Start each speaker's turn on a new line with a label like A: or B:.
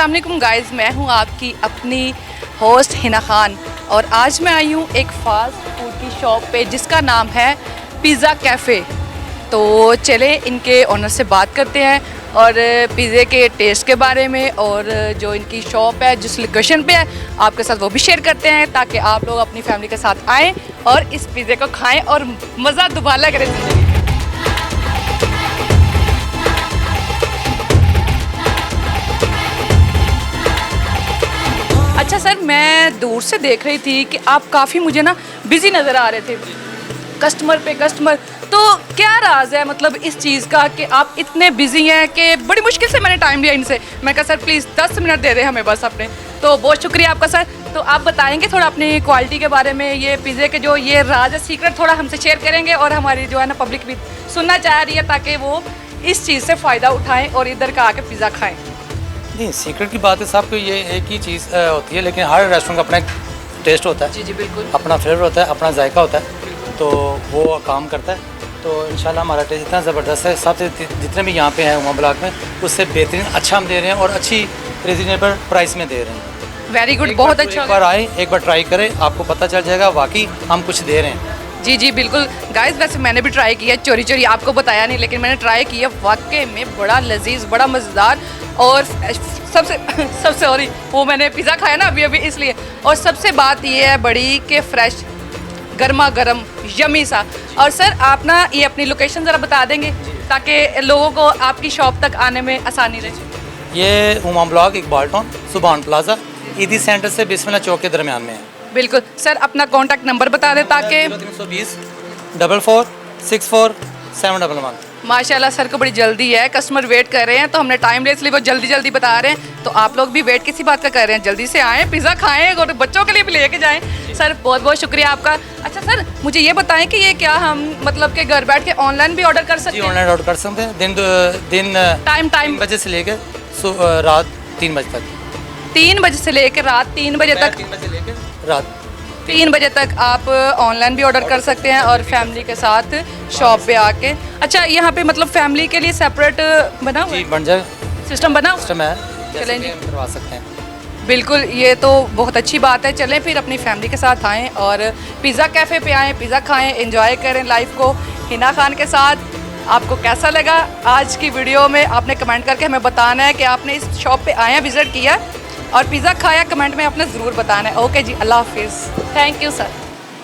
A: अस्सलाम वालेकुम गाइस, मैं हूं आपकी अपनी होस्ट हिना खान और आज मैं आई हूं एक फास्ट फूड की शॉप पे जिसका नाम है पिज़्ज़ा कैफ़े। तो चले इनके ओनर से बात करते हैं और पिज़्ज़े के टेस्ट के बारे में और जो इनकी शॉप है जिस लोकेशन पे है आपके साथ वो भी शेयर करते हैं ताकि आप लोग अपनी फैमिली के साथ आएँ और इस पिज़्ज़े को खाएँ और मज़ा दुबाला करें ज़िंदगी। अच्छा सर, मैं दूर से देख रही थी कि आप काफ़ी मुझे ना बिज़ी नज़र आ रहे थे, कस्टमर पे कस्टमर। तो क्या राज है मतलब इस चीज़ का कि आप इतने बिज़ी हैं कि बड़ी मुश्किल से मैंने टाइम लिया इनसे। मैं कहा सर प्लीज़ 10 मिनट दे दें हमें बस अपने। तो बहुत शुक्रिया आपका सर। तो आप बताएंगे थोड़ा अपनी क्वालिटी के बारे में, ये पिज़्ज़े के जो ये राज है सीक्रेट थोड़ा हमसे शेयर करेंगे और हमारी जो है ना पब्लिक भी सुनना चाह रही है ताकि वो इस चीज़ से फ़ायदा उठाएँ और इधर का आके पिज़्ज़ा खाएँ।
B: नहीं, सीक्रेट की बात है साहब को, ये एक ही चीज़ होती है, लेकिन हर रेस्टोरेंट का अपना एक टेस्ट होता है।
A: जी जी बिल्कुल।
B: अपना फ्लेवर होता है, अपना जायका होता है, तो वो काम करता है। तो इंशाल्लाह हमारा टेस्ट इतना ज़बरदस्त है, सबसे जितने भी यहाँ पे हैं उमा ब्लॉक में उससे बेहतरीन अच्छा हम दे रहे हैं और अच्छी रिजनेबल प्राइस में दे रहे हैं।
A: वेरी गुड, बहुत अच्छा।
B: एक बार आए, एक बार ट्राई करें, आपको पता चल जाएगा वाकई हम कुछ दे रहे हैं।
A: जी जी बिल्कुल गाइस, वैसे मैंने भी ट्राई किया, चोरी चोरी आपको बताया नहीं लेकिन मैंने ट्राई किया, वाकई में बड़ा लजीज, बड़ा मज़ेदार और सबसे सॉरी वो मैंने पिज़्ज़ा खाया ना अभी इसलिए। और सबसे बात ये है बड़ी कि फ्रेश गर्मा गर्म यमी सा। और सर आप ना ये अपनी लोकेशन ज़रा बता देंगे ताकि लोगों को आपकी शॉप तक आने में आसानी रहे।
B: ये उमा ब्लॉक इकबाल टाउन सुभान प्लाजा ईदी सेंटर से बिस्मिल्लाह चौक के दरमियान में है।
A: बिल्कुल सर, अपना कॉन्टैक्ट नंबर बता दें ताकि
B: 320 44 64 711।
A: माशाल्लाह सर को बड़ी जल्दी है, कस्टमर वेट कर रहे हैं तो हमने टाइम ले इसलिए वो जल्दी जल्दी बता रहे हैं। तो आप लोग भी वेट किसी बात का कर रहे हैं, जल्दी से आएँ, पिज़्ज़ा खाएँ और बच्चों के लिए भी लेके जाएँ। सर बहुत बहुत शुक्रिया आपका। अच्छा सर मुझे ये बताएं कि ये क्या हम मतलब कि घर बैठ के ऑनलाइन भी ऑर्डर कर सकते हैं?
B: ऑनलाइन ऑर्डर कर सकते हैं, दिन
A: टाइम
B: 3 बजे से लेकर रात 3 बजे तक।
A: 3 बजे से लेकर रात 3 बजे तक?
B: 3 बजे लेकर रात
A: 3 बजे तक आप ऑनलाइन भी ऑर्डर कर सकते हैं और फैमिली के साथ शॉप पे आके। अच्छा यहाँ पे मतलब फैमिली के लिए सेपरेट बना हुआ है?
B: बन जाए
A: सिस्टम बना हुआ
B: सिस्टम है,
A: चलें जी,
B: करवा सकते हैं।
A: बिल्कुल, ये तो बहुत अच्छी बात है। चलें फिर अपनी फैमिली के साथ आएँ और पिज़्ज़ा कैफ़े पे आएँ, पिज़्ज़ा खाएँ, एंजॉय करें लाइफ को हिना खान के साथ। आपको कैसा लगा आज की वीडियो में आपने कमेंट करके हमें बताना है कि आपने इस शॉप पे आया, विज़िट किया और पिज़्ज़ा खाया, कमेंट में आपने ज़रूर बताना है। ओके जी, अल्लाह हाफिज़, थैंक यू सर।